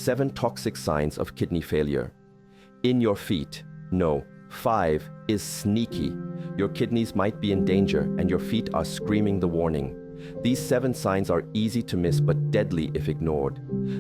7 toxic signs of kidney failure. In your feet. No. 5 is sneaky. Your kidneys might be in danger and your feet are screaming the warning. These 7 signs are easy to miss but deadly if ignored.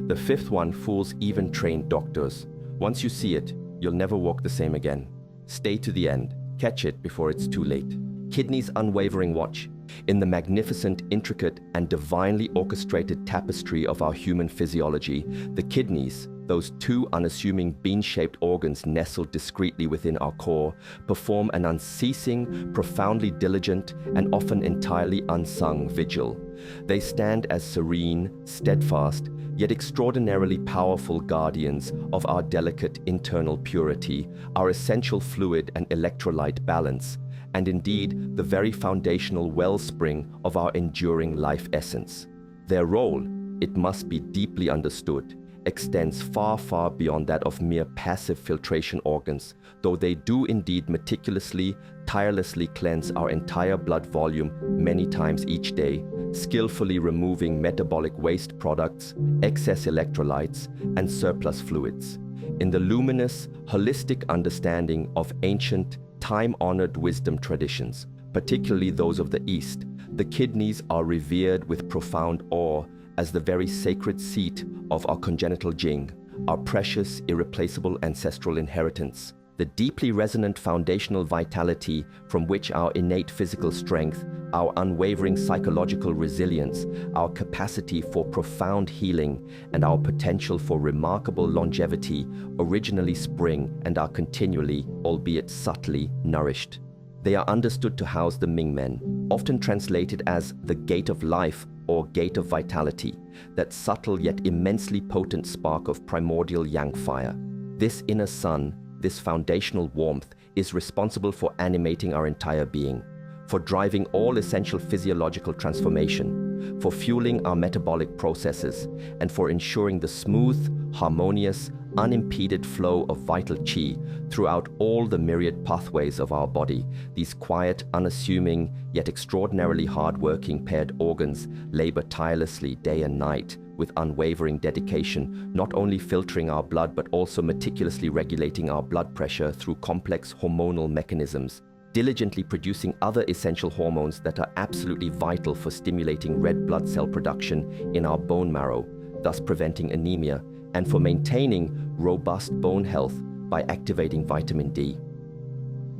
The 5th one fools even trained doctors. Once you see it, you'll never walk the same again. Stay to the end. Catch it before it's too late. Kidney's unwavering watch. In the magnificent, intricate, and divinely orchestrated tapestry of our human physiology, the kidneys, those 2 unassuming bean-shaped organs nestled discreetly within our core, perform an unceasing, profoundly diligent, and often entirely unsung vigil. They stand as serene, steadfast, yet extraordinarily powerful guardians of our delicate internal purity, our essential fluid and electrolyte balance, and indeed the very foundational wellspring of our enduring life essence. Their role, it must be deeply understood, extends far, far beyond that of mere passive filtration organs, though they do indeed meticulously, tirelessly cleanse our entire blood volume many times each day, skillfully removing metabolic waste products, excess electrolytes, and surplus fluids. In the luminous, holistic understanding of ancient, time-honored wisdom traditions, particularly those of the East, the kidneys are revered with profound awe as the very sacred seat of our congenital jing, our precious, irreplaceable ancestral inheritance. The deeply resonant foundational vitality from which our innate physical strength, our unwavering psychological resilience, our capacity for profound healing, and our potential for remarkable longevity originally spring and are continually, albeit subtly, nourished. They are understood to house the Ming Men, often translated as the gate of life or gate of vitality, that subtle yet immensely potent spark of primordial yang fire. This inner sun, this foundational warmth, is responsible for animating our entire being, for driving all essential physiological transformation, for fueling our metabolic processes, and for ensuring the smooth, harmonious, unimpeded flow of vital qi throughout all the myriad pathways of our body. These quiet, unassuming, yet extraordinarily hard-working paired organs labor tirelessly day and night with unwavering dedication, not only filtering our blood but also meticulously regulating our blood pressure through complex hormonal mechanisms, diligently producing other essential hormones that are absolutely vital for stimulating red blood cell production in our bone marrow, thus preventing anemia, and for maintaining robust bone health by activating vitamin D.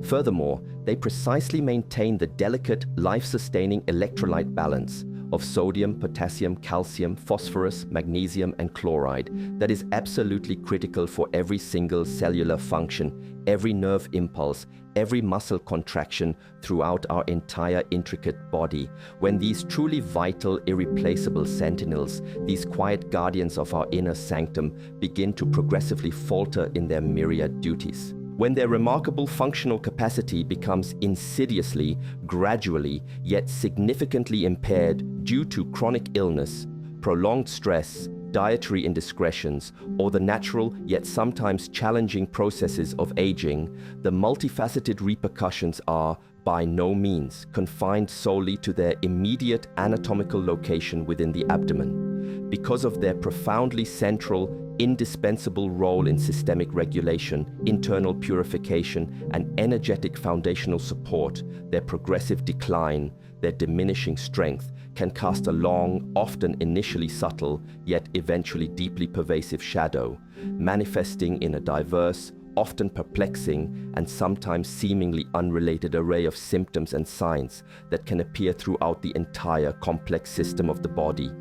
Furthermore, they precisely maintain the delicate, life-sustaining electrolyte balance of sodium, potassium, calcium, phosphorus, magnesium, and chloride that is absolutely critical for every single cellular function, every nerve impulse, every muscle contraction throughout our entire intricate body. When these truly vital, irreplaceable sentinels, these quiet guardians of our inner sanctum, begin to progressively falter in their myriad duties. When their remarkable functional capacity becomes insidiously, gradually, yet significantly impaired due to chronic illness, prolonged stress, dietary indiscretions, or the natural yet sometimes challenging processes of aging, the multifaceted repercussions are by no means confined solely to their immediate anatomical location within the abdomen. Because of their profoundly central, indispensable role in systemic regulation, internal purification, and energetic foundational support, their progressive decline, their diminishing strength, can cast a long, often initially subtle, yet eventually deeply pervasive shadow, manifesting in a diverse, often perplexing, and sometimes seemingly unrelated array of symptoms and signs that can appear throughout the entire complex system of the body.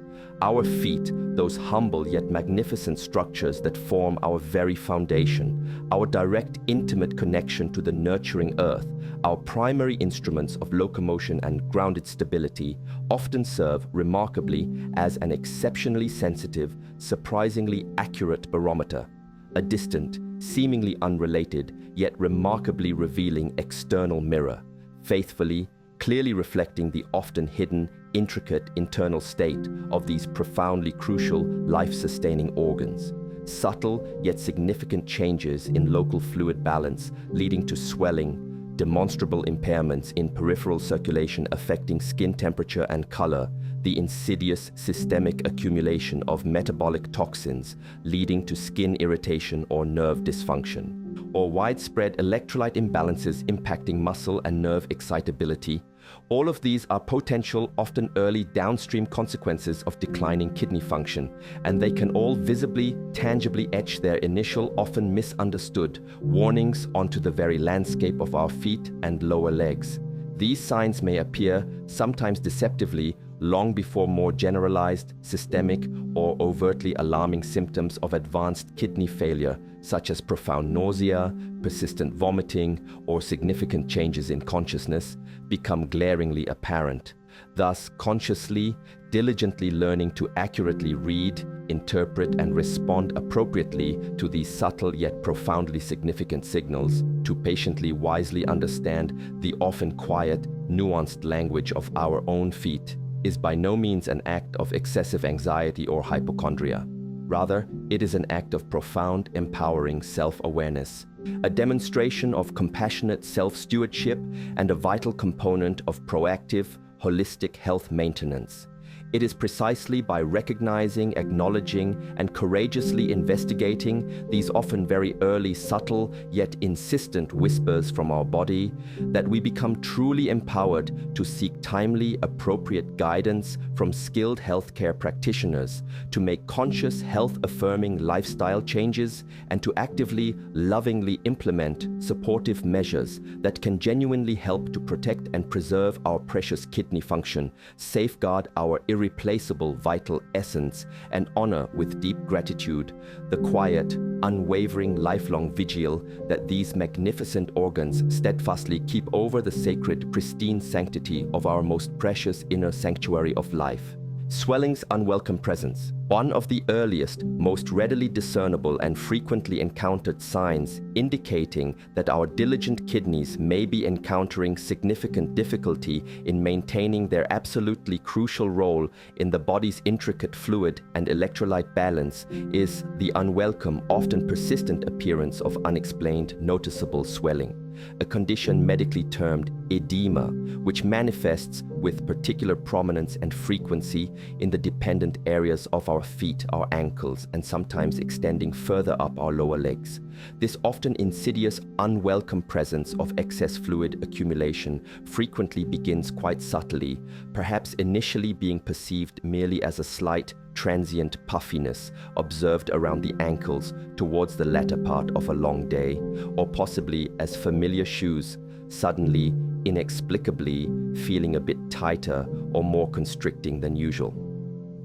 Our feet, those humble yet magnificent structures that form our very foundation, our direct intimate connection to the nurturing earth, our primary instruments of locomotion and grounded stability, often serve remarkably as an exceptionally sensitive, surprisingly accurate barometer, a distant, seemingly unrelated, yet remarkably revealing external mirror, faithfully, clearly reflecting the often hidden, intricate internal state of these profoundly crucial, life-sustaining organs. Subtle yet significant changes in local fluid balance leading to swelling, demonstrable impairments in peripheral circulation affecting skin temperature and color, the insidious systemic accumulation of metabolic toxins leading to skin irritation or nerve dysfunction, or widespread electrolyte imbalances impacting muscle and nerve excitability. All of these are potential, often early downstream consequences of declining kidney function, and they can all visibly, tangibly etch their initial, often misunderstood, warnings onto the very landscape of our feet and lower legs. These signs may appear, sometimes deceptively, long before more generalized, systemic, or overtly alarming symptoms of advanced kidney failure, such as profound nausea, persistent vomiting, or significant changes in consciousness, become glaringly apparent. Thus, consciously, diligently learning to accurately read, interpret, and respond appropriately to these subtle yet profoundly significant signals, to patiently, wisely understand the often quiet, nuanced language of our own feet, is by no means an act of excessive anxiety or hypochondria. Rather, it is an act of profound, empowering self-awareness, a demonstration of compassionate self-stewardship, and a vital component of proactive, holistic health maintenance. It is precisely by recognizing, acknowledging, and courageously investigating these often very early, subtle, yet insistent whispers from our body that we become truly empowered to seek timely, appropriate guidance from skilled healthcare practitioners, to make conscious, health-affirming lifestyle changes, and to actively, lovingly implement supportive measures that can genuinely help to protect and preserve our precious kidney function, safeguard our irreplaceable vital essence, and honor with deep gratitude the quiet, unwavering, lifelong vigil that these magnificent organs steadfastly keep over the sacred, pristine sanctity of our most precious inner sanctuary of life. Swelling's unwelcome presence. One of the earliest, most readily discernible and frequently encountered signs indicating that our diligent kidneys may be encountering significant difficulty in maintaining their absolutely crucial role in the body's intricate fluid and electrolyte balance is the unwelcome, often persistent appearance of unexplained, noticeable swelling, a condition medically termed edema, which manifests with particular prominence and frequency in the dependent areas of our feet, our ankles, and sometimes extending further up our lower legs. This often insidious, unwelcome presence of excess fluid accumulation frequently begins quite subtly, perhaps initially being perceived merely as a slight, transient puffiness observed around the ankles towards the latter part of a long day, or possibly as familiar shoes suddenly, inexplicably feeling a bit tighter or more constricting than usual.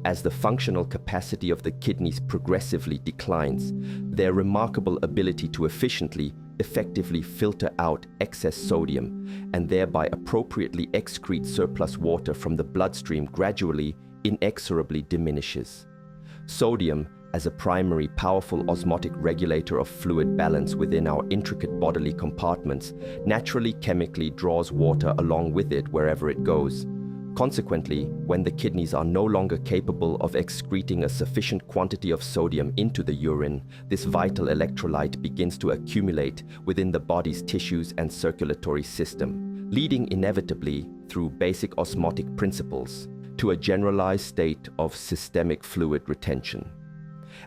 As the functional capacity of the kidneys progressively declines, their remarkable ability to efficiently, effectively filter out excess sodium and thereby appropriately excrete surplus water from the bloodstream gradually, inexorably diminishes. Sodium, as a primary powerful osmotic regulator of fluid balance within our intricate bodily compartments, naturally chemically draws water along with it wherever it goes. Consequently, when the kidneys are no longer capable of excreting a sufficient quantity of sodium into the urine, this vital electrolyte begins to accumulate within the body's tissues and circulatory system, leading inevitably, through basic osmotic principles, to a generalized state of systemic fluid retention.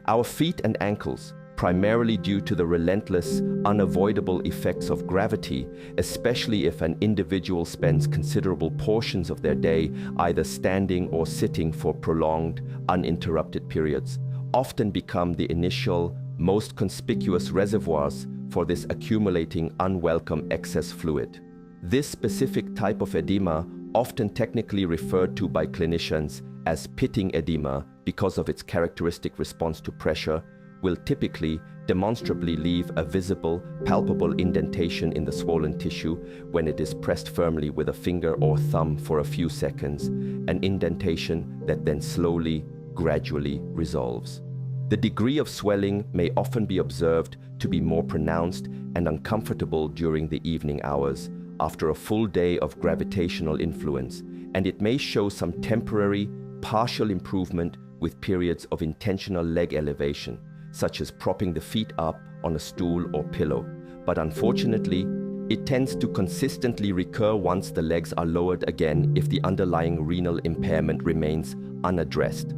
Our feet and ankles, primarily due to the relentless, unavoidable effects of gravity, especially if an individual spends considerable portions of their day either standing or sitting for prolonged, uninterrupted periods, often become the initial, most conspicuous reservoirs for this accumulating, unwelcome excess fluid. This specific type of edema, often technically referred to by clinicians as pitting edema because of its characteristic response to pressure, will typically demonstrably leave a visible, palpable indentation in the swollen tissue when it is pressed firmly with a finger or thumb for a few seconds, an indentation that then slowly, gradually resolves. The degree of swelling may often be observed to be more pronounced and uncomfortable during the evening hours after a full day of gravitational influence, and it may show some temporary, partial improvement with periods of intentional leg elevation, such as propping the feet up on a stool or pillow. But unfortunately, It tends to consistently recur once the legs are lowered again if the underlying renal impairment remains unaddressed.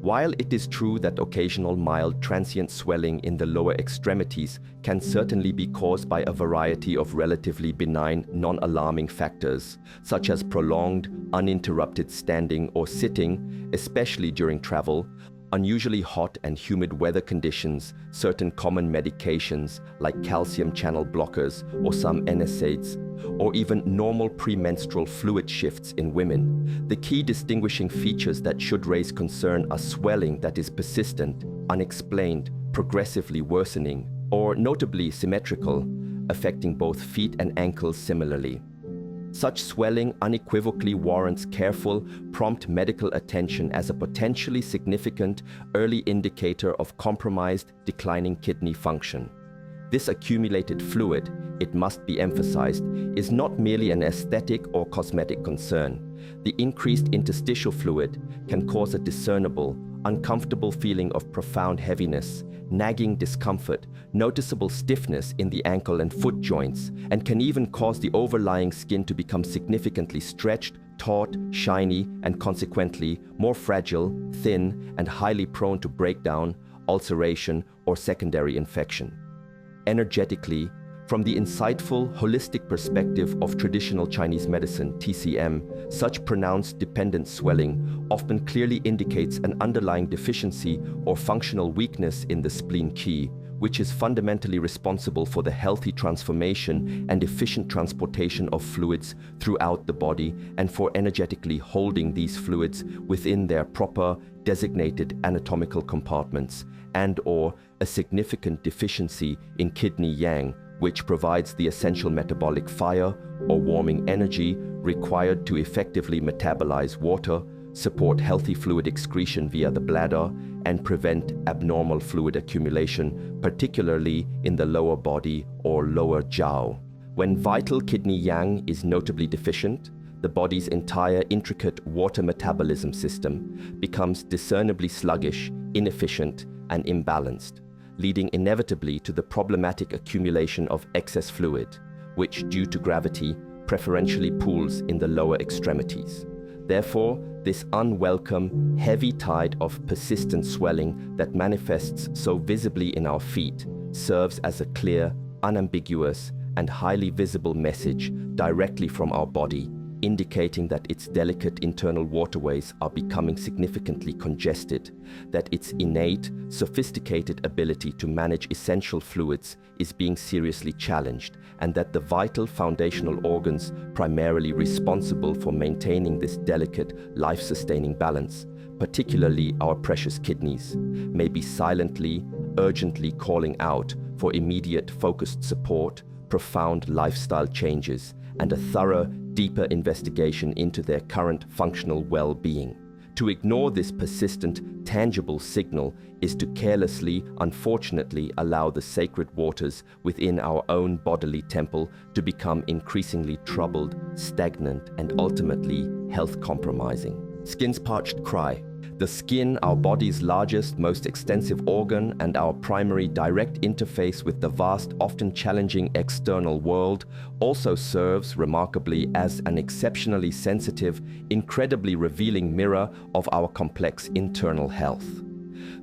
While it is true that occasional mild transient swelling in the lower extremities can certainly be caused by a variety of relatively benign, non-alarming factors, such as prolonged, uninterrupted standing or sitting, especially during travel, unusually hot and humid weather conditions, certain common medications like calcium channel blockers or some NSAIDs, or even normal premenstrual fluid shifts in women, the key distinguishing features that should raise concern are swelling that is persistent, unexplained, progressively worsening, or notably symmetrical, affecting both feet and ankles similarly. Such swelling unequivocally warrants careful, prompt medical attention as a potentially significant early indicator of compromised, declining kidney function. This accumulated fluid, it must be emphasized, is not merely an aesthetic or cosmetic concern. The increased interstitial fluid can cause a discernible, uncomfortable feeling of profound heaviness, nagging discomfort, noticeable stiffness in the ankle and foot joints, and can even cause the overlying skin to become significantly stretched, taut, shiny, and consequently more fragile, thin, and highly prone to breakdown, ulceration, or secondary infection. Energetically, from the insightful, holistic perspective of traditional Chinese medicine, TCM, such pronounced dependent swelling often clearly indicates an underlying deficiency or functional weakness in the spleen qi, which is fundamentally responsible for the healthy transformation and efficient transportation of fluids throughout the body and for energetically holding these fluids within their proper, designated anatomical compartments, and/or a significant deficiency in kidney yang, which provides the essential metabolic fire or warming energy required to effectively metabolize water, support healthy fluid excretion via the bladder, and prevent abnormal fluid accumulation, particularly in the lower body or lower jiao. When vital kidney yang is notably deficient, the body's entire intricate water metabolism system becomes discernibly sluggish, inefficient, and imbalanced, leading inevitably to the problematic accumulation of excess fluid, which, due to gravity, preferentially pools in the lower extremities. Therefore, this unwelcome, heavy tide of persistent swelling that manifests so visibly in our feet serves as a clear, unambiguous, and highly visible message directly from our body, indicating that its delicate internal waterways are becoming significantly congested, that its innate, sophisticated ability to manage essential fluids is being seriously challenged, and that the vital foundational organs primarily responsible for maintaining this delicate, life-sustaining balance, particularly our precious kidneys, may be silently, urgently calling out for immediate focused support, profound lifestyle changes, and a thorough, deeper investigation into their current functional well-being. To ignore this persistent, tangible signal is to carelessly, unfortunately, allow the sacred waters within our own bodily temple to become increasingly troubled, stagnant, and ultimately health-compromising. Skin's parched cry. The skin, our body's largest, most extensive organ, and our primary direct interface with the vast, often challenging external world, also serves, remarkably, as an exceptionally sensitive, incredibly revealing mirror of our complex internal health.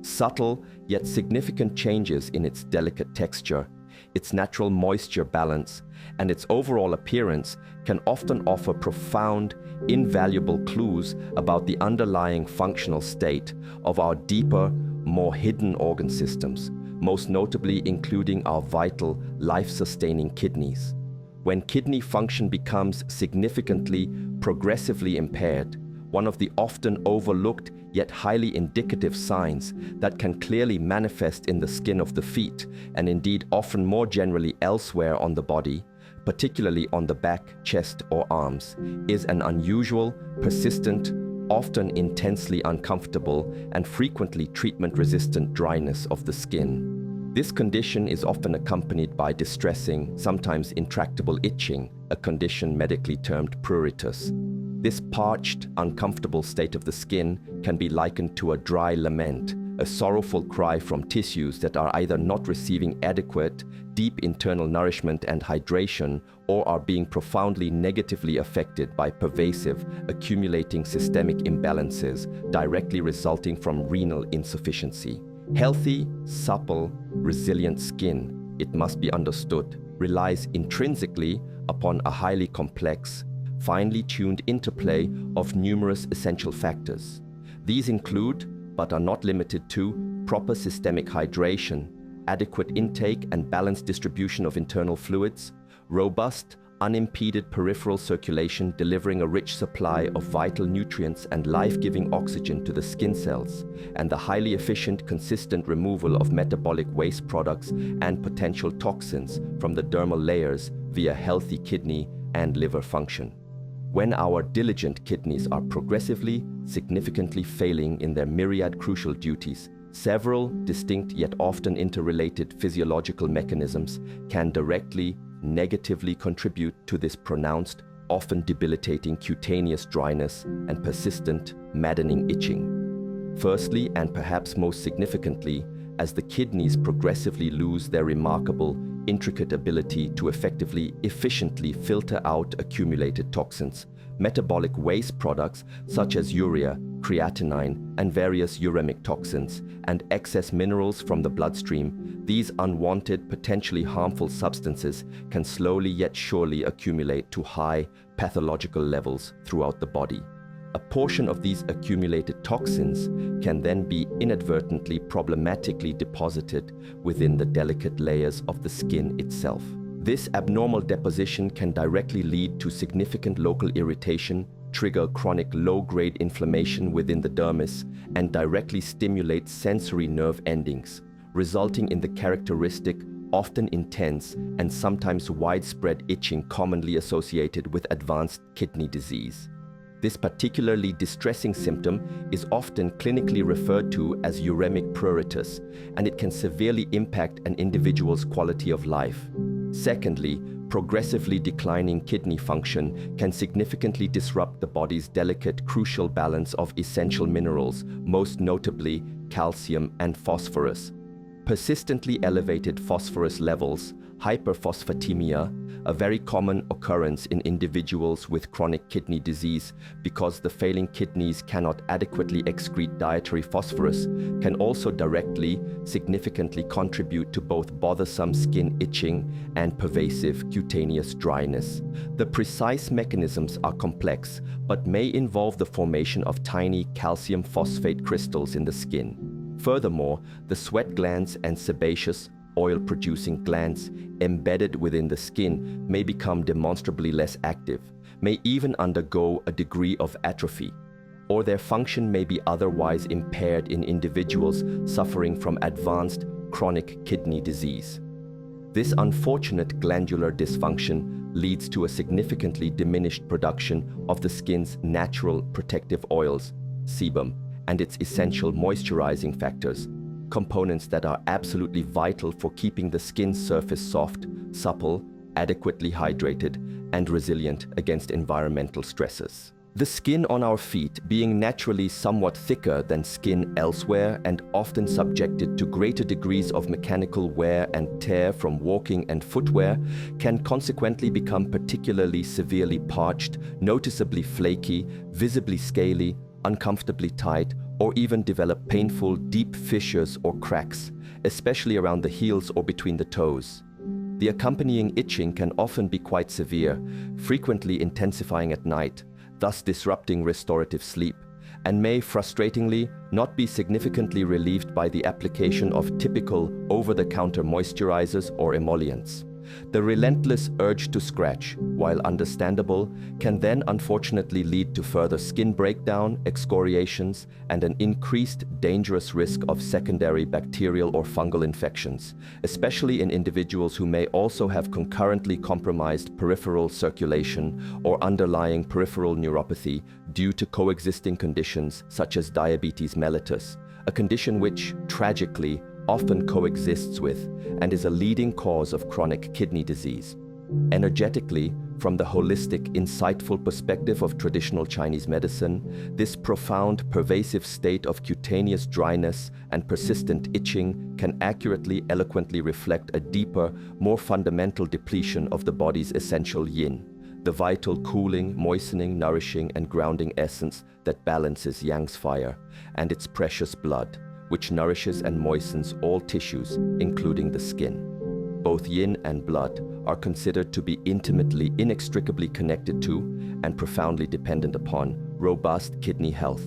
Subtle, yet significant changes in its delicate texture, its natural moisture balance, and its overall appearance can often offer profound, invaluable clues about the underlying functional state of our deeper, more hidden organ systems, most notably including our vital, life-sustaining kidneys. When kidney function becomes significantly, progressively impaired, one of the often overlooked yet highly indicative signs that can clearly manifest in the skin of the feet, and indeed often more generally elsewhere on the body, particularly on the back, chest, or arms, is an unusual, persistent, often intensely uncomfortable, and frequently treatment-resistant dryness of the skin. This condition is often accompanied by distressing, sometimes intractable itching, a condition medically termed pruritus. This parched, uncomfortable state of the skin can be likened to a dry lament, a sorrowful cry from tissues that are either not receiving adequate, deep internal nourishment and hydration, or are being profoundly negatively affected by pervasive, accumulating systemic imbalances directly resulting from renal insufficiency. Healthy, supple, resilient skin, it must be understood, relies intrinsically upon a highly complex, finely tuned interplay of numerous essential factors. These include, but are not limited to, proper systemic hydration, adequate intake and balanced distribution of internal fluids, robust, unimpeded peripheral circulation delivering a rich supply of vital nutrients and life-giving oxygen to the skin cells, and the highly efficient, consistent removal of metabolic waste products and potential toxins from the dermal layers via healthy kidney and liver function. When our diligent kidneys are progressively, significantly failing in their myriad crucial duties, several distinct yet often interrelated physiological mechanisms can directly, negatively contribute to this pronounced, often debilitating cutaneous dryness and persistent, maddening itching. Firstly, and perhaps most significantly, as the kidneys progressively lose their remarkable, intricate ability to effectively, efficiently filter out accumulated toxins, metabolic waste products such as urea, creatinine, and various uremic toxins, and excess minerals from the bloodstream, these unwanted, potentially harmful substances can slowly yet surely accumulate to high pathological levels throughout the body. A portion of these accumulated toxins can then be inadvertently problematically deposited within the delicate layers of the skin itself. This abnormal deposition can directly lead to significant local irritation, trigger chronic low-grade inflammation within the dermis, and directly stimulate sensory nerve endings, resulting in the characteristic, often intense, and sometimes widespread itching commonly associated with advanced kidney disease. This particularly distressing symptom is often clinically referred to as uremic pruritus, and it can severely impact an individual's quality of life. Secondly, progressively declining kidney function can significantly disrupt the body's delicate, crucial balance of essential minerals, most notably calcium and phosphorus. Persistently elevated phosphorus levels, hyperphosphatemia, a very common occurrence in individuals with chronic kidney disease because the failing kidneys cannot adequately excrete dietary phosphorus, can also directly, significantly contribute to both bothersome skin itching and pervasive cutaneous dryness. The precise mechanisms are complex, but may involve the formation of tiny calcium phosphate crystals in the skin. Furthermore, the sweat glands and sebaceous, oil-producing glands embedded within the skin may become demonstrably less active, may even undergo a degree of atrophy, or their function may be otherwise impaired in individuals suffering from advanced chronic kidney disease. This unfortunate glandular dysfunction leads to a significantly diminished production of the skin's natural protective oils, sebum, and its essential moisturizing factors, components that are absolutely vital for keeping the skin's surface soft, supple, adequately hydrated, and resilient against environmental stresses. The skin on our feet, being naturally somewhat thicker than skin elsewhere and often subjected to greater degrees of mechanical wear and tear from walking and footwear, can consequently become particularly severely parched, noticeably flaky, visibly scaly, uncomfortably tight, or even develop painful deep fissures or cracks, especially around the heels or between the toes. The accompanying itching can often be quite severe, frequently intensifying at night, thus disrupting restorative sleep, and may frustratingly not be significantly relieved by the application of typical over-the-counter moisturizers or emollients. The relentless urge to scratch, while understandable, can then unfortunately lead to further skin breakdown, excoriations, and an increased dangerous risk of secondary bacterial or fungal infections, especially in individuals who may also have concurrently compromised peripheral circulation or underlying peripheral neuropathy due to coexisting conditions such as diabetes mellitus, a condition which, tragically, often coexists with and is a leading cause of chronic kidney disease. Energetically, From the holistic, insightful perspective of traditional Chinese medicine, this profound, pervasive state of cutaneous dryness and persistent itching can accurately, eloquently reflect a deeper, more fundamental depletion of the body's essential yin, the vital cooling, moistening, nourishing, and grounding essence that balances Yang's fire, and its precious blood, which nourishes and moistens all tissues, including the skin. Both yin and blood are considered to be intimately, inextricably connected to, and profoundly dependent upon, robust kidney health.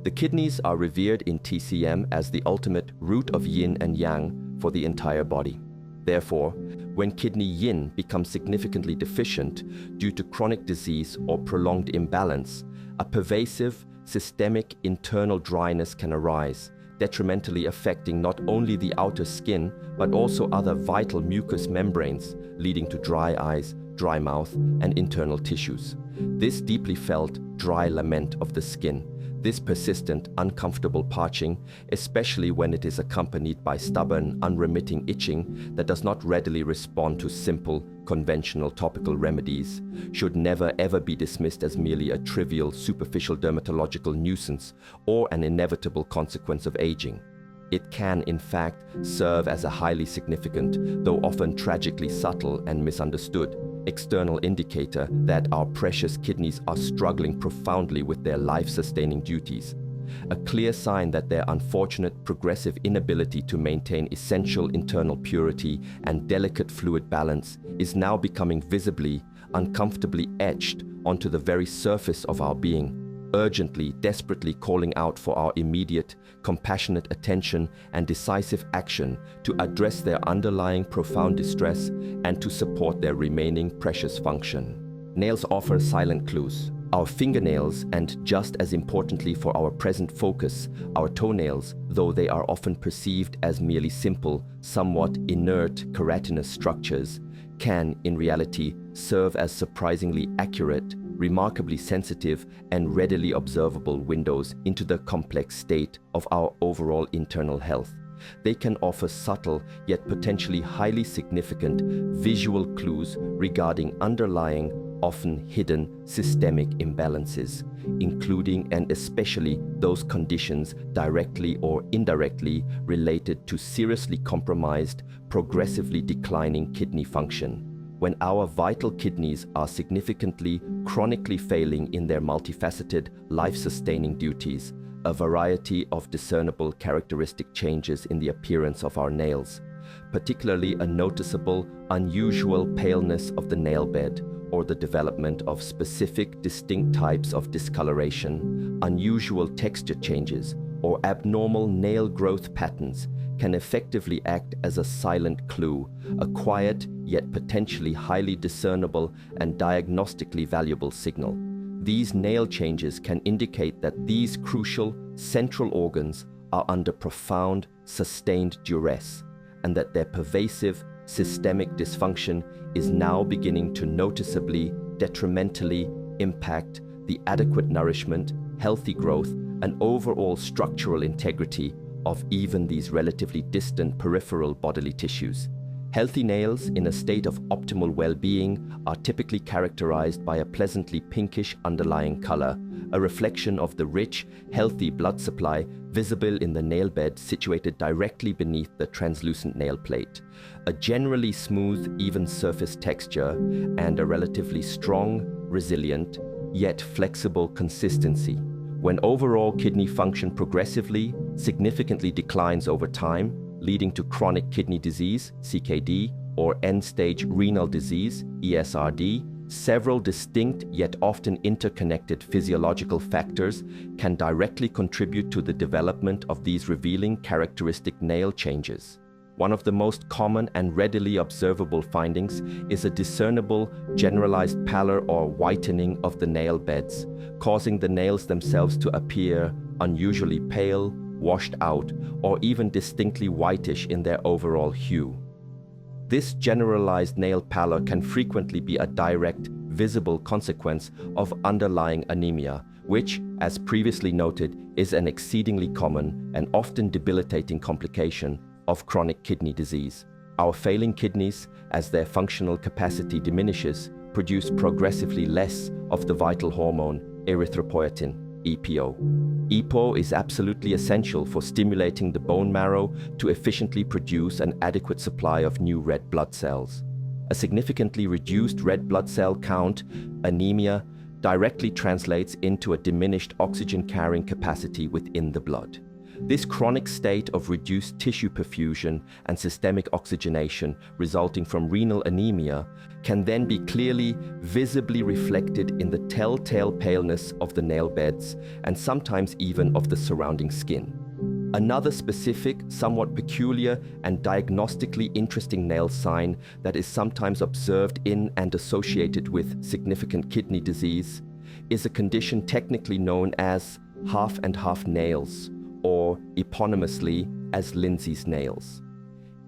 The kidneys are revered in TCM as the ultimate root of yin and yang for the entire body. Therefore, when kidney yin becomes significantly deficient due to chronic disease or prolonged imbalance, a pervasive, systemic internal dryness can arise, detrimentally affecting not only the outer skin, but also other vital mucous membranes, leading to dry eyes, dry mouth, and internal tissues. This deeply felt, dry lament of the skin, this persistent, uncomfortable parching, especially when it is accompanied by stubborn, unremitting itching that does not readily respond to simple, conventional topical remedies, should never ever be dismissed as merely a trivial, superficial dermatological nuisance or an inevitable consequence of aging. It can, in fact, serve as a highly significant, though often tragically subtle and misunderstood, external indicator that our precious kidneys are struggling profoundly with their life-sustaining duties. A clear sign that their unfortunate progressive inability to maintain essential internal purity and delicate fluid balance is now becoming visibly, uncomfortably etched onto the very surface of our being, urgently, desperately calling out for our immediate, compassionate attention and decisive action to address their underlying profound distress and to support their remaining precious function. Nails offer silent clues. Our fingernails, and just as importantly for our present focus, our toenails, though they are often perceived as merely simple, somewhat inert keratinous structures, can, in reality, serve as surprisingly accurate, remarkably sensitive, and readily observable windows into the complex state of our overall internal health. They can offer subtle, yet potentially highly significant, visual clues regarding underlying, often hidden, systemic imbalances, including and especially those conditions directly or indirectly related to seriously compromised, progressively declining kidney function. When our vital kidneys are significantly, chronically failing in their multifaceted, life-sustaining duties, a variety of discernible characteristic changes in the appearance of our nails, particularly a noticeable, unusual paleness of the nail bed, or the development of specific, distinct types of discoloration, unusual texture changes, or abnormal nail growth patterns, can effectively act as a silent clue, a quiet yet potentially highly discernible and diagnostically valuable signal. These nail changes can indicate that these crucial central organs are under profound, sustained duress, and that their pervasive, systemic dysfunction is now beginning to noticeably, detrimentally impact the adequate nourishment, healthy growth, and overall structural integrity of even these relatively distant peripheral bodily tissues. Healthy nails in a state of optimal well-being are typically characterized by a pleasantly pinkish underlying color, a reflection of the rich, healthy blood supply visible in the nail bed situated directly beneath the translucent nail plate, a generally smooth, even surface texture, and a relatively strong, resilient, yet flexible consistency. When overall kidney function progressively, significantly declines over time, leading to chronic kidney disease, CKD, or end-stage renal disease, ESRD, several distinct yet often interconnected physiological factors can directly contribute to the development of these revealing characteristic nail changes. One of the most common and readily observable findings is a discernible, generalized pallor or whitening of the nail beds, causing the nails themselves to appear unusually pale, washed out, or even distinctly whitish in their overall hue. This generalized nail pallor can frequently be a direct, visible consequence of underlying anemia, which, as previously noted, is an exceedingly common and often debilitating complication of chronic kidney disease. Our failing kidneys, as their functional capacity diminishes, produce progressively less of the vital hormone erythropoietin, EPO. EPO is absolutely essential for stimulating the bone marrow to efficiently produce an adequate supply of new red blood cells. A significantly reduced red blood cell count, anemia, directly translates into a diminished oxygen-carrying capacity within the blood. This chronic state of reduced tissue perfusion and systemic oxygenation resulting from renal anemia can then be clearly, visibly reflected in the telltale paleness of the nail beds and sometimes even of the surrounding skin. Another specific, somewhat peculiar and diagnostically interesting nail sign that is sometimes observed in and associated with significant kidney disease is a condition technically known as half and half nails, or eponymously as Lindsay's nails.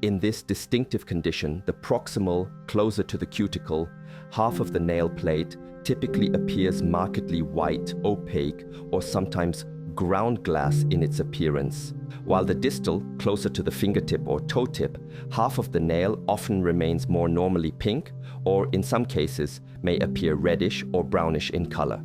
In this distinctive condition, the proximal, closer to the cuticle, half of the nail plate typically appears markedly white, opaque, or sometimes ground glass in its appearance, while the distal, closer to the fingertip or toe tip, half of the nail often remains more normally pink, or in some cases may appear reddish or brownish in color.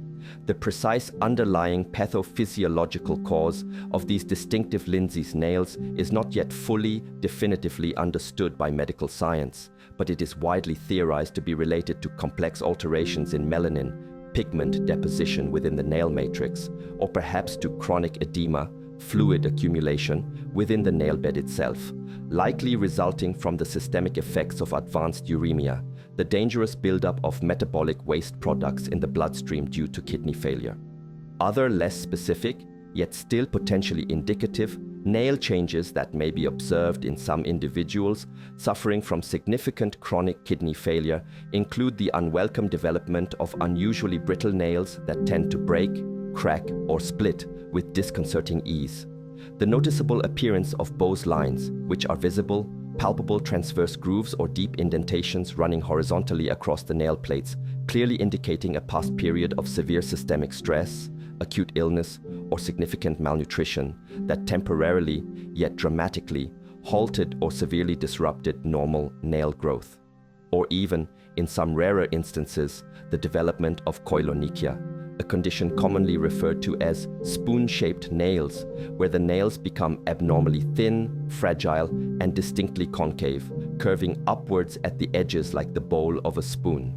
The precise underlying pathophysiological cause of these distinctive Lindsay's nails is not yet fully, definitively understood by medical science, but it is widely theorized to be related to complex alterations in melanin, pigment deposition within the nail matrix, or perhaps to chronic edema, fluid accumulation within the nail bed itself, likely resulting from the systemic effects of advanced uremia, the dangerous buildup of metabolic waste products in the bloodstream due to kidney failure. Other less specific, yet still potentially indicative, nail changes that may be observed in some individuals suffering from significant chronic kidney failure include the unwelcome development of unusually brittle nails that tend to break, crack, or split with disconcerting ease. The noticeable appearance of Bowes lines, which are visible, palpable transverse grooves or deep indentations running horizontally across the nail plates, clearly indicating a past period of severe systemic stress, acute illness, or significant malnutrition that temporarily, yet dramatically, halted or severely disrupted normal nail growth. Or even, in some rarer instances, the development of koilonychia, a condition commonly referred to as spoon-shaped nails, where the nails become abnormally thin, fragile, and distinctly concave, curving upwards at the edges like the bowl of a spoon.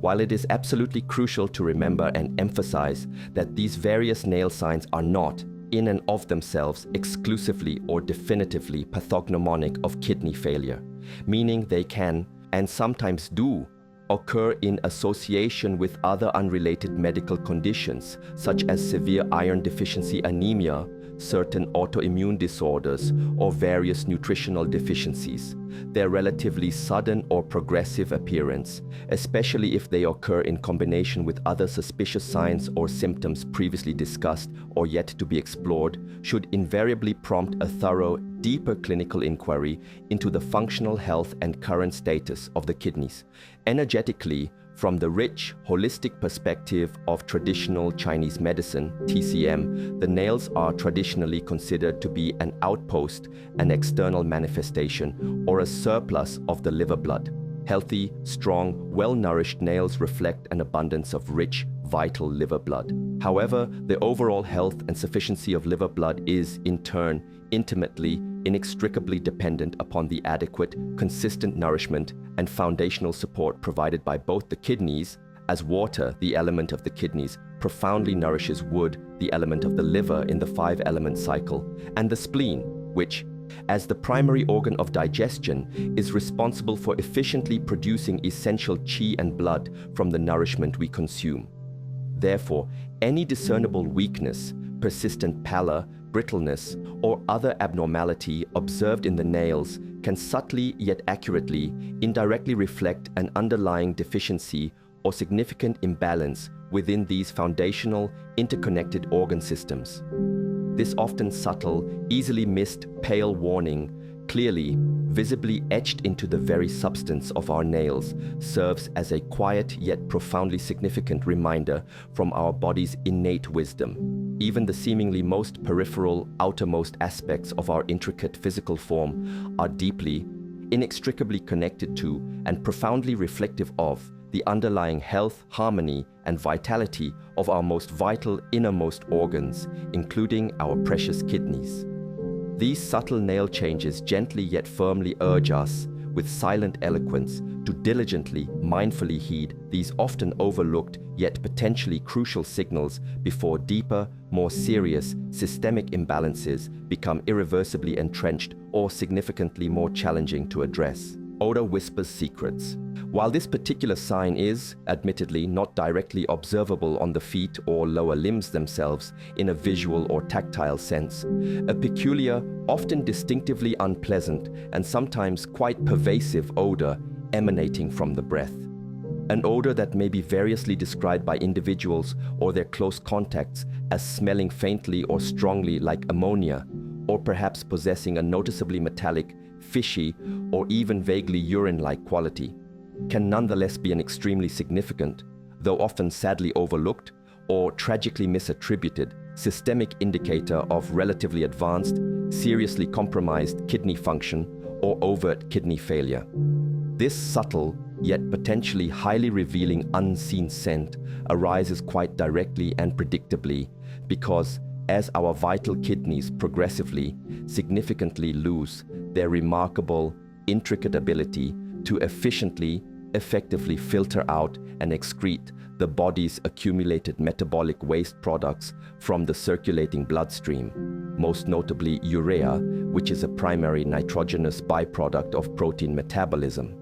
While it is absolutely crucial to remember and emphasize that these various nail signs are not, in and of themselves, exclusively or definitively pathognomonic of kidney failure, meaning they can, and sometimes do, occur in association with other unrelated medical conditions, such as severe iron deficiency anemia, certain autoimmune disorders, or various nutritional deficiencies. Their relatively sudden or progressive appearance, especially if they occur in combination with other suspicious signs or symptoms previously discussed or yet to be explored, should invariably prompt a thorough, deeper clinical inquiry into the functional health and current status of the kidneys. Energetically, from the rich, holistic perspective of traditional Chinese medicine, TCM, the nails are traditionally considered to be an outpost, an external manifestation, or a surplus of the liver blood. Healthy, strong, well-nourished nails reflect an abundance of rich, vital liver blood. However, the overall health and sufficiency of liver blood is, in turn, intimately, inextricably dependent upon the adequate, consistent nourishment and foundational support provided by both the kidneys, as water, the element of the kidneys, profoundly nourishes wood, the element of the liver in the 5-element cycle, and the spleen, which, as the primary organ of digestion, is responsible for efficiently producing essential qi and blood from the nourishment we consume. Therefore, any discernible weakness, persistent pallor, brittleness, or other abnormality observed in the nails can subtly yet accurately indirectly reflect an underlying deficiency or significant imbalance within these foundational, interconnected organ systems. This often subtle, easily missed pale warning, clearly, visibly etched into the very substance of our nails, serves as a quiet yet profoundly significant reminder from our body's innate wisdom. Even the seemingly most peripheral, outermost aspects of our intricate physical form are deeply, inextricably connected to, and profoundly reflective of the underlying health, harmony, and vitality of our most vital innermost organs, including our precious kidneys. These subtle nail changes gently yet firmly urge us, with silent eloquence, to diligently, mindfully heed these often overlooked yet potentially crucial signals before deeper, more serious, systemic imbalances become irreversibly entrenched or significantly more challenging to address. Odor whispers secrets. While this particular sign is, admittedly, not directly observable on the feet or lower limbs themselves in a visual or tactile sense, a peculiar, often distinctively unpleasant, and sometimes quite pervasive odor emanating from the breath. An odor that may be variously described by individuals or their close contacts as smelling faintly or strongly like ammonia, or perhaps possessing a noticeably metallic, fishy, or even vaguely urine-like quality, can nonetheless be an extremely significant, though often sadly overlooked or tragically misattributed, systemic indicator of relatively advanced, seriously compromised kidney function or overt kidney failure. This subtle, yet potentially highly revealing unseen scent arises quite directly and predictably because as our vital kidneys progressively, significantly lose their remarkable, intricate ability to efficiently, effectively filter out and excrete the body's accumulated metabolic waste products from the circulating bloodstream, most notably urea, which is a primary nitrogenous byproduct of protein metabolism.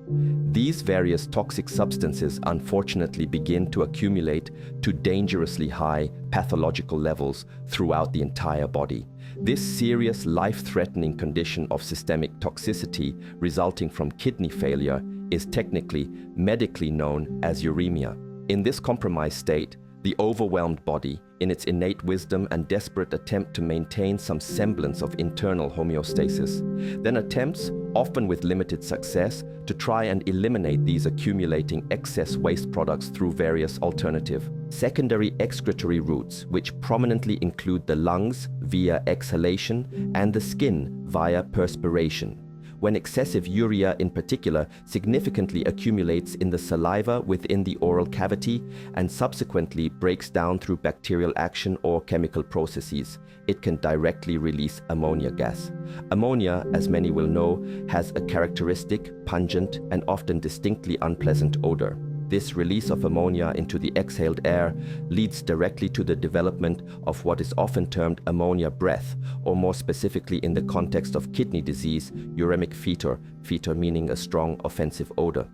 These various toxic substances unfortunately begin to accumulate to dangerously high pathological levels throughout the entire body. This serious life-threatening condition of systemic toxicity resulting from kidney failure is technically, medically known as uremia. In this compromised state, the overwhelmed body, in its innate wisdom and desperate attempt to maintain some semblance of internal homeostasis, then attempts, often with limited success, to try and eliminate these accumulating excess waste products through various alternative secondary excretory routes, which prominently include the lungs via exhalation and the skin via perspiration. When excessive urea in particular significantly accumulates in the saliva within the oral cavity and subsequently breaks down through bacterial action or chemical processes, it can directly release ammonia gas. Ammonia, as many will know, has a characteristic, pungent, and often distinctly unpleasant odor. This release of ammonia into the exhaled air leads directly to the development of what is often termed ammonia breath, or more specifically in the context of kidney disease, uremic fetor, fetor meaning a strong offensive odor.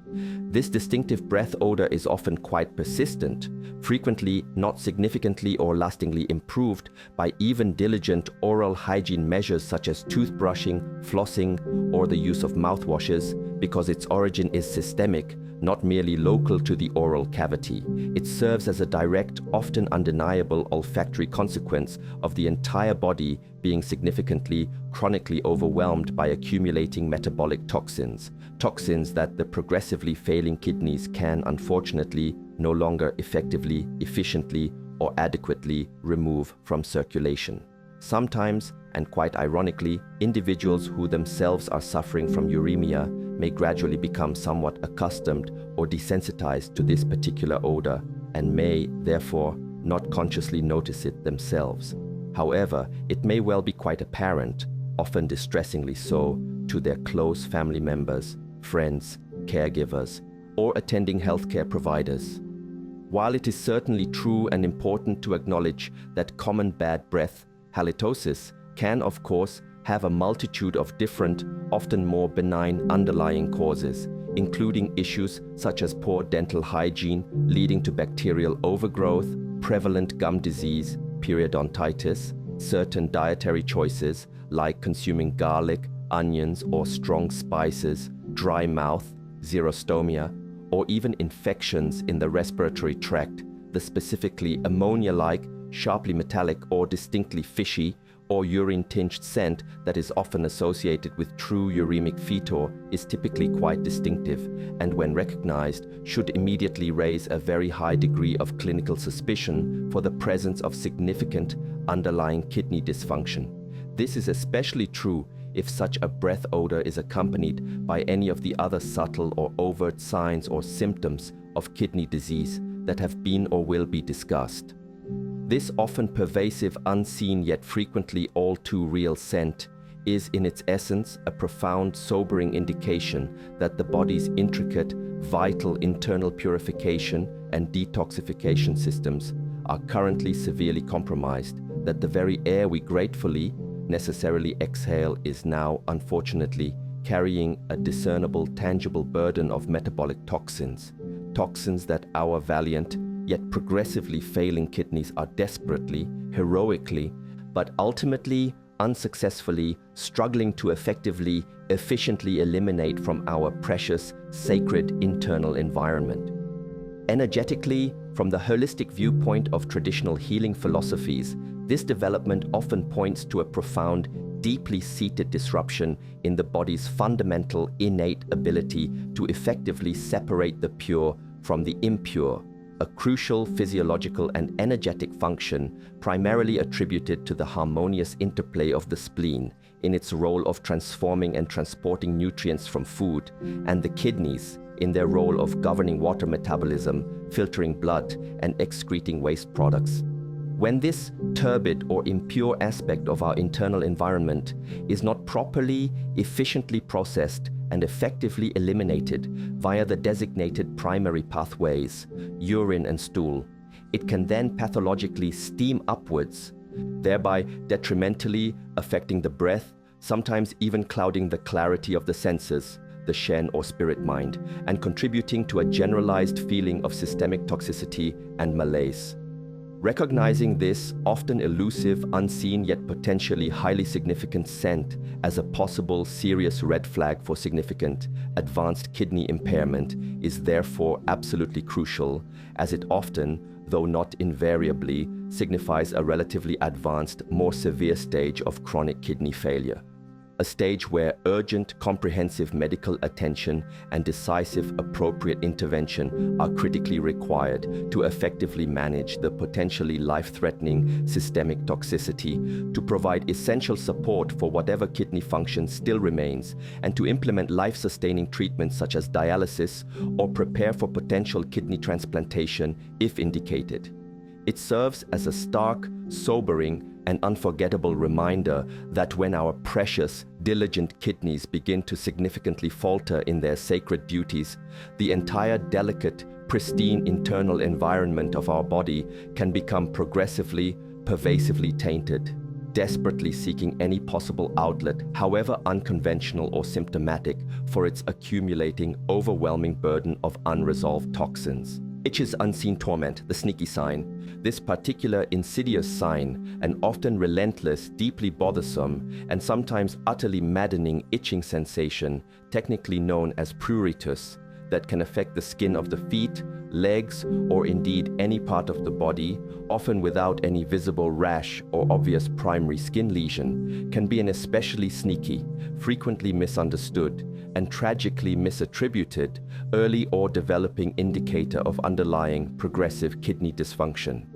This distinctive breath odor is often quite persistent, frequently not significantly or lastingly improved by even diligent oral hygiene measures such as toothbrushing, flossing, or the use of mouthwashes, because its origin is systemic, not merely local to the oral cavity. It serves as a direct, often undeniable olfactory consequence of the entire body being significantly, chronically overwhelmed by accumulating metabolic toxins, toxins that the progressively failing kidneys can, unfortunately, no longer effectively, efficiently, or adequately remove from circulation. Sometimes, and quite ironically, individuals who themselves are suffering from uremia may gradually become somewhat accustomed or desensitized to this particular odor and may, therefore, not consciously notice it themselves. However, it may well be quite apparent, often distressingly so, to their close family members, friends, caregivers, or attending healthcare providers. While it is certainly true and important to acknowledge that common bad breath, halitosis, can, of course, have a multitude of different, often more benign underlying causes, including issues such as poor dental hygiene leading to bacterial overgrowth, prevalent gum disease, periodontitis, certain dietary choices like consuming garlic, onions, or strong spices, dry mouth, xerostomia, or even infections in the respiratory tract, the specifically ammonia-like, sharply metallic or distinctly fishy or urine-tinged scent that is often associated with true uremic fetor is typically quite distinctive and when recognized should immediately raise a very high degree of clinical suspicion for the presence of significant underlying kidney dysfunction. This is especially true if such a breath odor is accompanied by any of the other subtle or overt signs or symptoms of kidney disease that have been or will be discussed. This often pervasive, unseen yet frequently all too real scent is in its essence a profound, sobering indication that the body's intricate, vital internal purification and detoxification systems are currently severely compromised, that the very air we gratefully, necessarily exhale is now, unfortunately, carrying a discernible, tangible burden of metabolic toxins, toxins that our valiant, yet progressively failing kidneys are desperately, heroically, but ultimately, unsuccessfully struggling to effectively, efficiently eliminate from our precious, sacred internal environment. Energetically, from the holistic viewpoint of traditional healing philosophies, this development often points to a profound, deeply seated disruption in the body's fundamental, innate ability to effectively separate the pure from the impure, a crucial physiological and energetic function primarily attributed to the harmonious interplay of the spleen in its role of transforming and transporting nutrients from food, and the kidneys in their role of governing water metabolism, filtering blood, and excreting waste products. When this turbid or impure aspect of our internal environment is not properly, efficiently processed and effectively eliminated via the designated primary pathways, urine and stool, it can then pathologically steam upwards, thereby detrimentally affecting the breath, sometimes even clouding the clarity of the senses, the Shen or spirit mind, and contributing to a generalized feeling of systemic toxicity and malaise. Recognizing this often elusive, unseen, yet potentially highly significant scent as a possible serious red flag for significant advanced kidney impairment is therefore absolutely crucial, as it often, though not invariably, signifies a relatively advanced, more severe stage of chronic kidney failure. A stage where urgent, comprehensive medical attention and decisive, appropriate intervention are critically required to effectively manage the potentially life-threatening systemic toxicity, to provide essential support for whatever kidney function still remains, and to implement life-sustaining treatments such as dialysis or prepare for potential kidney transplantation if indicated. It serves as a stark, sobering, and unforgettable reminder that when our precious, diligent kidneys begin to significantly falter in their sacred duties, the entire delicate, pristine internal environment of our body can become progressively, pervasively tainted, desperately seeking any possible outlet, however unconventional or symptomatic, for its accumulating, overwhelming burden of unresolved toxins. Itch's unseen torment, the sneaky sign. This particular insidious sign, an often relentless, deeply bothersome, and sometimes utterly maddening itching sensation, technically known as pruritus, that can affect the skin of the feet, legs, or indeed any part of the body, often without any visible rash or obvious primary skin lesion, can be an especially sneaky, frequently misunderstood, and tragically misattributed early or developing indicator of underlying progressive kidney dysfunction.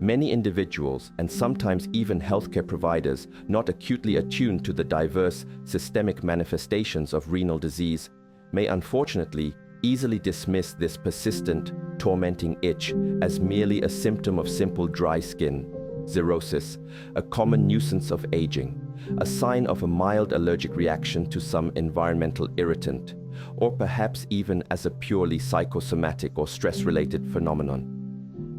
Many individuals, and sometimes even healthcare providers not acutely attuned to the diverse systemic manifestations of renal disease, may unfortunately easily dismiss this persistent, tormenting itch as merely a symptom of simple dry skin, xerosis, a common nuisance of aging, a sign of a mild allergic reaction to some environmental irritant, or perhaps even as a purely psychosomatic or stress-related phenomenon.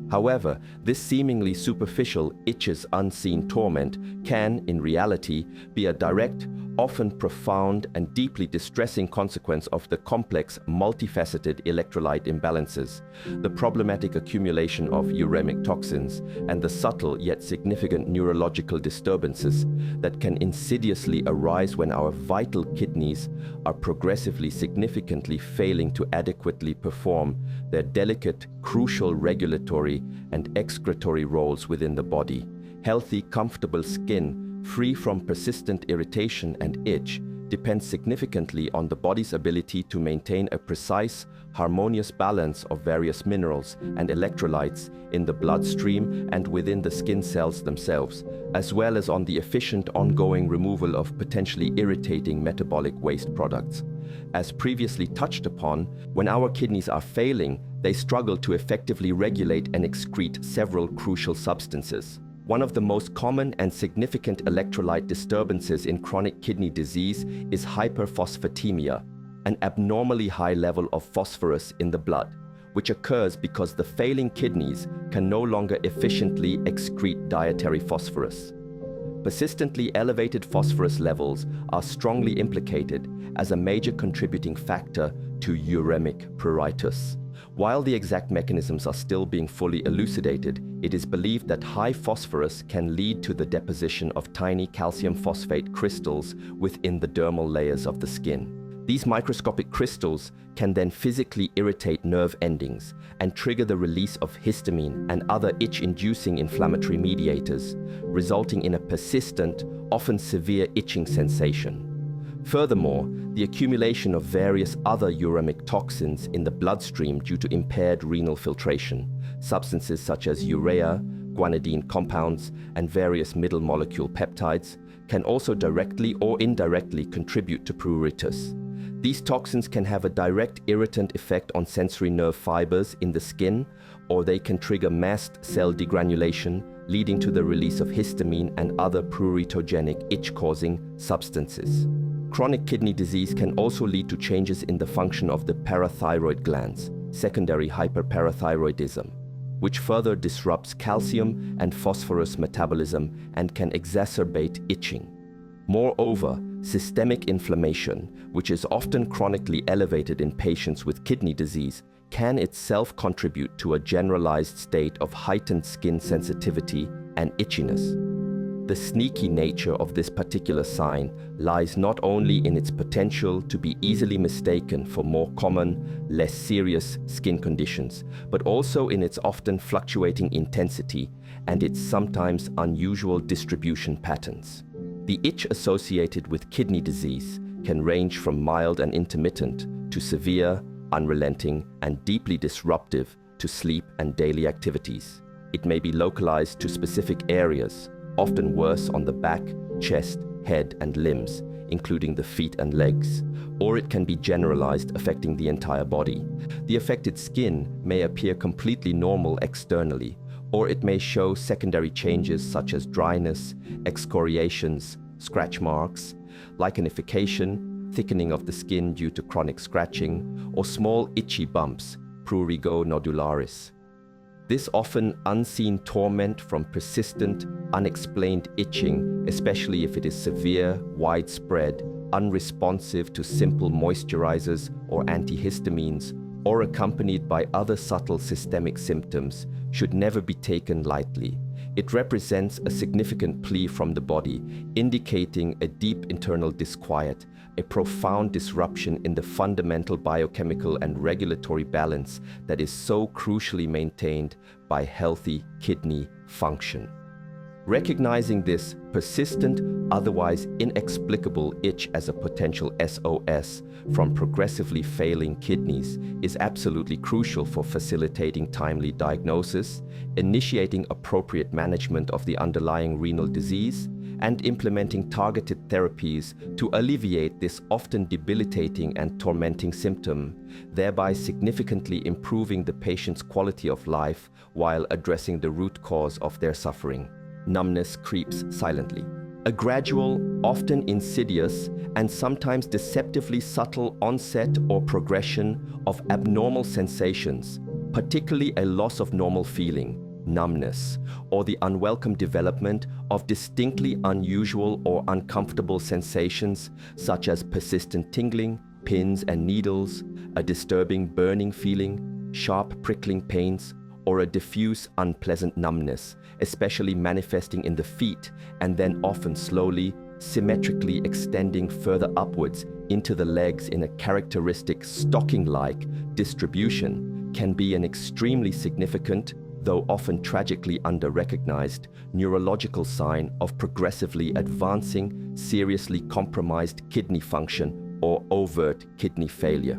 However, this seemingly superficial itch's unseen torment can, in reality, be a direct, often profound and deeply distressing consequence of the complex, multifaceted electrolyte imbalances, the problematic accumulation of uremic toxins, and the subtle yet significant neurological disturbances that can insidiously arise when our vital kidneys are progressively significantly failing to adequately perform their delicate, crucial regulatory and excretory roles within the body. Healthy, comfortable skin, free from persistent irritation and itch, depends significantly on the body's ability to maintain a precise, harmonious balance of various minerals and electrolytes in the bloodstream and within the skin cells themselves, as well as on the efficient ongoing removal of potentially irritating metabolic waste products. As previously touched upon, when our kidneys are failing, they struggle to effectively regulate and excrete several crucial substances. One of the most common and significant electrolyte disturbances in chronic kidney disease is hyperphosphatemia, an abnormally high level of phosphorus in the blood, which occurs because the failing kidneys can no longer efficiently excrete dietary phosphorus. Persistently elevated phosphorus levels are strongly implicated as a major contributing factor to uremic pruritus. While the exact mechanisms are still being fully elucidated, it is believed that high phosphorus can lead to the deposition of tiny calcium phosphate crystals within the dermal layers of the skin. These microscopic crystals can then physically irritate nerve endings and trigger the release of histamine and other itch-inducing inflammatory mediators, resulting in a persistent, often severe itching sensation. Furthermore, the accumulation of various other uremic toxins in the bloodstream due to impaired renal filtration, substances such as urea, guanidine compounds, and various middle molecule peptides, can also directly or indirectly contribute to pruritus. These toxins can have a direct irritant effect on sensory nerve fibers in the skin, or they can trigger mast cell degranulation, leading to the release of histamine and other pruritogenic itch-causing substances. Chronic kidney disease can also lead to changes in the function of the parathyroid glands, secondary hyperparathyroidism, which further disrupts calcium and phosphorus metabolism and can exacerbate itching. Moreover, systemic inflammation, which is often chronically elevated in patients with kidney disease, can itself contribute to a generalized state of heightened skin sensitivity and itchiness. The sneaky nature of this particular sign lies not only in its potential to be easily mistaken for more common, less serious skin conditions, but also in its often fluctuating intensity and its sometimes unusual distribution patterns. The itch associated with kidney disease can range from mild and intermittent to severe, unrelenting, and deeply disruptive to sleep and daily activities. It may be localized to specific areas, often worse on the back, chest, head, and limbs, including the feet and legs, or it can be generalized, affecting the entire body. The affected skin may appear completely normal externally, or it may show secondary changes such as dryness, excoriations, scratch marks, lichenification, thickening of the skin due to chronic scratching, or small itchy bumps, prurigo nodularis. This often unseen torment from persistent, unexplained itching, especially if it is severe, widespread, unresponsive to simple moisturizers or antihistamines, or accompanied by other subtle systemic symptoms, should never be taken lightly. It represents a significant plea from the body, indicating a deep internal disquiet, a profound disruption in the fundamental biochemical and regulatory balance that is so crucially maintained by healthy kidney function. Recognizing this persistent, otherwise inexplicable itch as a potential SOS from progressively failing kidneys is absolutely crucial for facilitating timely diagnosis, initiating appropriate management of the underlying renal disease, and implementing targeted therapies to alleviate this often debilitating and tormenting symptom, thereby significantly improving the patient's quality of life while addressing the root cause of their suffering. Numbness creeps silently. A gradual, often insidious, and sometimes deceptively subtle onset or progression of abnormal sensations, particularly a loss of normal feeling, numbness, or the unwelcome development of distinctly unusual or uncomfortable sensations such as persistent tingling, pins and needles, a disturbing burning feeling, sharp prickling pains, or a diffuse unpleasant numbness, especially manifesting in the feet and then often slowly, symmetrically extending further upwards into the legs in a characteristic stocking-like distribution, can be an extremely significant, though often tragically under-recognized, neurological sign of progressively advancing, seriously compromised kidney function or overt kidney failure.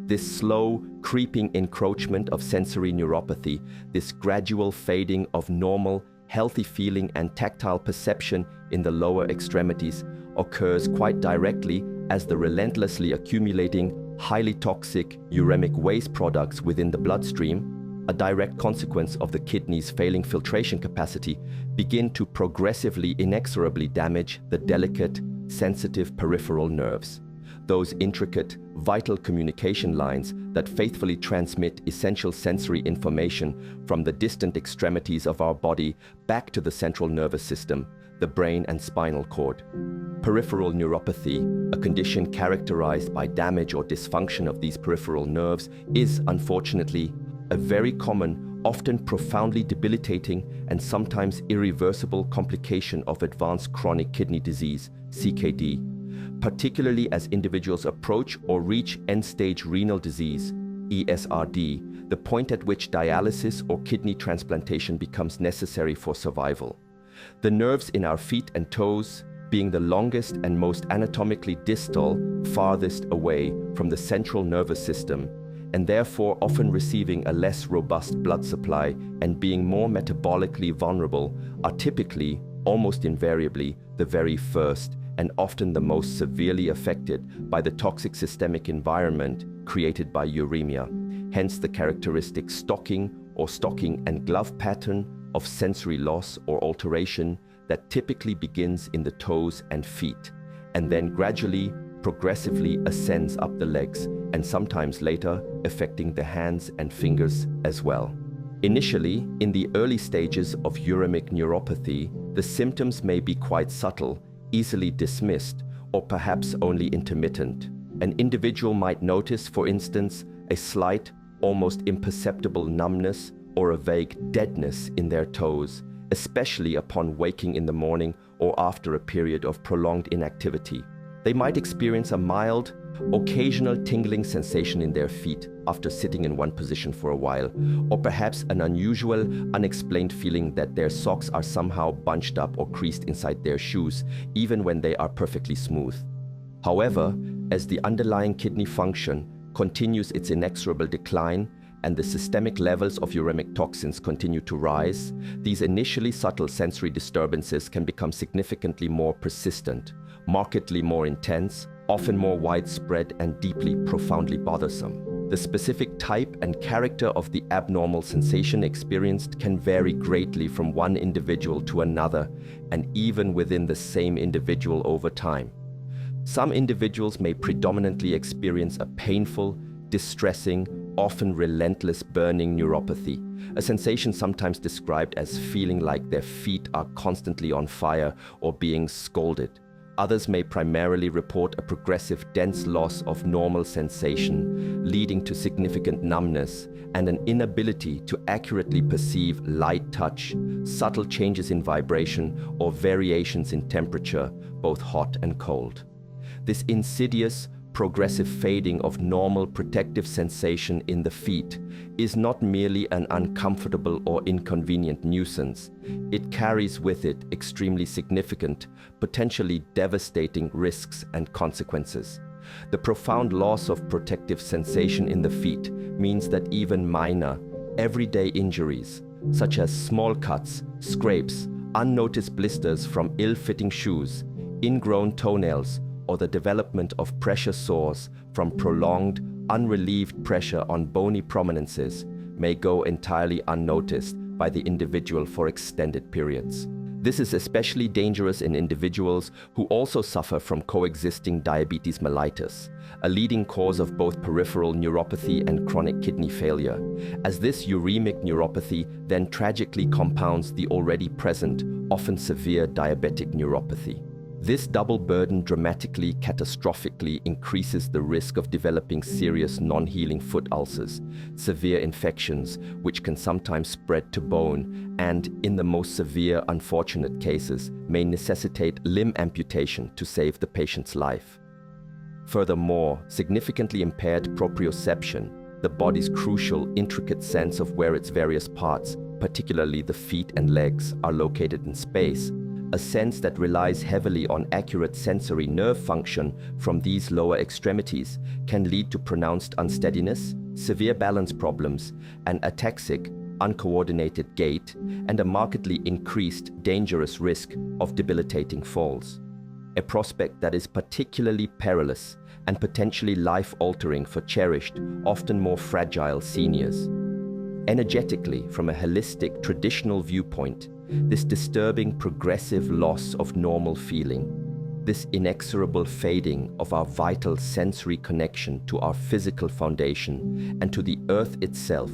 This slow, creeping encroachment of sensory neuropathy, this gradual fading of normal, healthy feeling and tactile perception in the lower extremities occurs quite directly as the relentlessly accumulating, highly toxic uremic waste products within the bloodstream, a direct consequence of the kidney's failing filtration capacity, begin to progressively, inexorably damage the delicate, sensitive peripheral nerves. Those intricate, vital communication lines that faithfully transmit essential sensory information from the distant extremities of our body back to the central nervous system, the brain and spinal cord. Peripheral neuropathy, a condition characterized by damage or dysfunction of these peripheral nerves, is unfortunately a very common, often profoundly debilitating and sometimes irreversible complication of advanced chronic kidney disease, CKD. Particularly as individuals approach or reach end-stage renal disease, ESRD, the point at which dialysis or kidney transplantation becomes necessary for survival. The nerves in our feet and toes, being the longest and most anatomically distal, farthest away from the central nervous system, and therefore often receiving a less robust blood supply and being more metabolically vulnerable, are typically, almost invariably, the very first and often the most severely affected by the toxic systemic environment created by uremia, hence the characteristic stocking and glove pattern of sensory loss or alteration that typically begins in the toes and feet, and then gradually, progressively ascends up the legs, and sometimes later affecting the hands and fingers as well. Initially, in the early stages of uremic neuropathy, the symptoms may be quite subtle, easily dismissed, or perhaps only intermittent. An individual might notice, for instance, a slight, almost imperceptible numbness or a vague deadness in their toes, especially upon waking in the morning or after a period of prolonged inactivity. They might experience a mild, occasional tingling sensation in their feet after sitting in one position for a while, or perhaps an unusual, unexplained feeling that their socks are somehow bunched up or creased inside their shoes, even when they are perfectly smooth. However, as the underlying kidney function continues its inexorable decline and the systemic levels of uremic toxins continue to rise, these initially subtle sensory disturbances can become significantly more persistent, markedly more intense, often more widespread and deeply, profoundly bothersome. The specific type and character of the abnormal sensation experienced can vary greatly from one individual to another, and even within the same individual over time. Some individuals may predominantly experience a painful, distressing, often relentless burning neuropathy, a sensation sometimes described as feeling like their feet are constantly on fire or being scalded. Others may primarily report a progressive dense loss of normal sensation, leading to significant numbness and an inability to accurately perceive light touch, subtle changes in vibration, or variations in temperature, both hot and cold. This insidious, progressive fading of normal protective sensation in the feet is not merely an uncomfortable or inconvenient nuisance. It carries with it extremely significant, potentially devastating risks and consequences. The profound loss of protective sensation in the feet means that even minor, everyday injuries, such as small cuts, scrapes, unnoticed blisters from ill-fitting shoes, ingrown toenails, or the development of pressure sores from prolonged, unrelieved pressure on bony prominences may go entirely unnoticed by the individual for extended periods. This is especially dangerous in individuals who also suffer from coexisting diabetes mellitus, a leading cause of both peripheral neuropathy and chronic kidney failure, as this uremic neuropathy then tragically compounds the already present, often severe diabetic neuropathy. This double burden dramatically, catastrophically increases the risk of developing serious non-healing foot ulcers, severe infections, which can sometimes spread to bone and, in the most severe, unfortunate cases, may necessitate limb amputation to save the patient's life. Furthermore, significantly impaired proprioception, the body's crucial, intricate sense of where its various parts, particularly the feet and legs, are located in space, a sense that relies heavily on accurate sensory nerve function from these lower extremities can lead to pronounced unsteadiness, severe balance problems, an ataxic, uncoordinated gait, and a markedly increased dangerous risk of debilitating falls. A prospect that is particularly perilous and potentially life-altering for cherished, often more fragile seniors. Energetically, from a holistic, traditional viewpoint, this disturbing progressive loss of normal feeling, this inexorable fading of our vital sensory connection to our physical foundation and to the earth itself,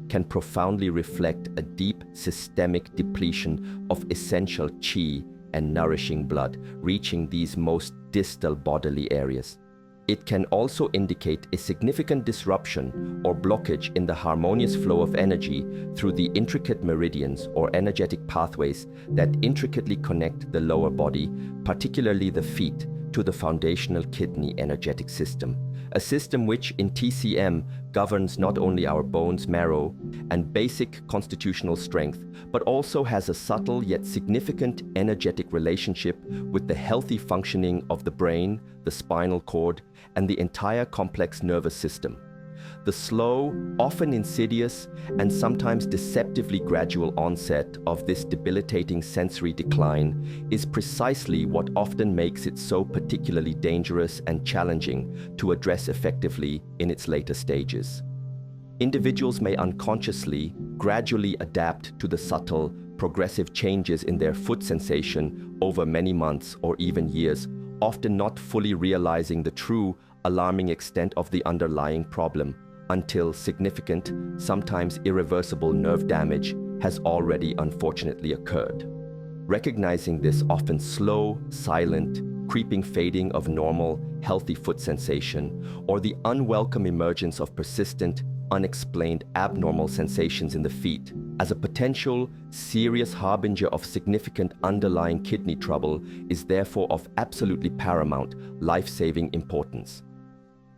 can profoundly reflect a deep systemic depletion of essential qi and nourishing blood reaching these most distal bodily areas. It can also indicate a significant disruption or blockage in the harmonious flow of energy through the intricate meridians or energetic pathways that intricately connect the lower body, particularly the feet, to the foundational kidney energetic system. A system which, in TCM, governs not only our bones, marrow, and basic constitutional strength, but also has a subtle yet significant energetic relationship with the healthy functioning of the brain, the spinal cord, and the entire complex nervous system. The slow, often insidious, and sometimes deceptively gradual onset of this debilitating sensory decline is precisely what often makes it so particularly dangerous and challenging to address effectively in its later stages. Individuals may unconsciously, gradually adapt to the subtle, progressive changes in their foot sensation over many months or even years, often not fully realizing the true, alarming extent of the underlying problem until significant, sometimes irreversible nerve damage has already unfortunately occurred. Recognizing this often slow, silent, creeping fading of normal, healthy foot sensation, or the unwelcome emergence of persistent, unexplained abnormal sensations in the feet as a potential, serious harbinger of significant underlying kidney trouble is therefore of absolutely paramount, life-saving importance.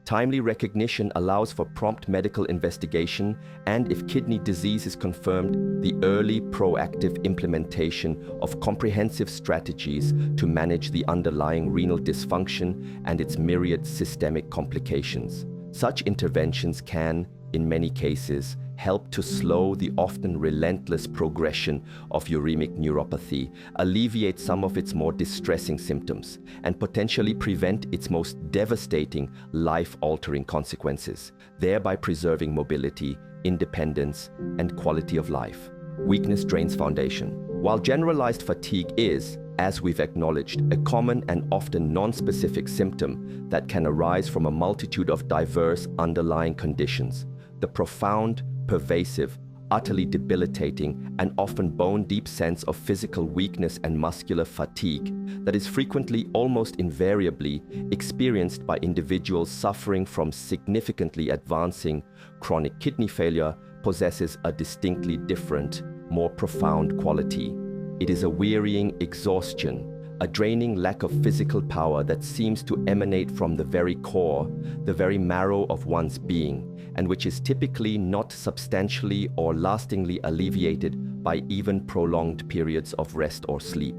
Timely recognition allows for prompt medical investigation and, if kidney disease is confirmed, the early proactive implementation of comprehensive strategies to manage the underlying renal dysfunction and its myriad systemic complications. Such interventions can, in many cases, help to slow the often relentless progression of uremic neuropathy, alleviate some of its more distressing symptoms, and potentially prevent its most devastating, life-altering consequences, thereby preserving mobility, independence, and quality of life. Weakness drains foundation. While generalized fatigue is, as we've acknowledged, a common and often non-specific symptom that can arise from a multitude of diverse underlying conditions, the profound, pervasive, utterly debilitating, and often bone-deep sense of physical weakness and muscular fatigue that is frequently, almost invariably, experienced by individuals suffering from significantly advancing chronic kidney failure possesses a distinctly different, more profound quality. It is a wearying exhaustion, a draining lack of physical power that seems to emanate from the very core, the very marrow of one's being, and which is typically not substantially or lastingly alleviated by even prolonged periods of rest or sleep.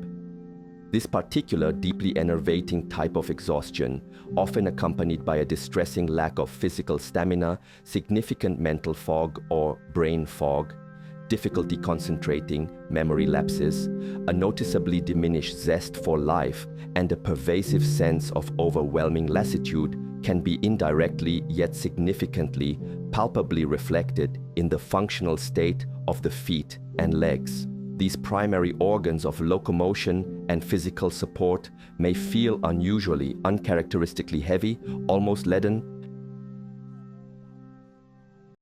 This particular deeply enervating type of exhaustion, often accompanied by a distressing lack of physical stamina, significant mental fog or brain fog, difficulty concentrating, memory lapses, a noticeably diminished zest for life, and a pervasive sense of overwhelming lassitude can be indirectly yet significantly, palpably reflected in the functional state of the feet and legs. These primary organs of locomotion and physical support may feel unusually, uncharacteristically heavy, almost leaden,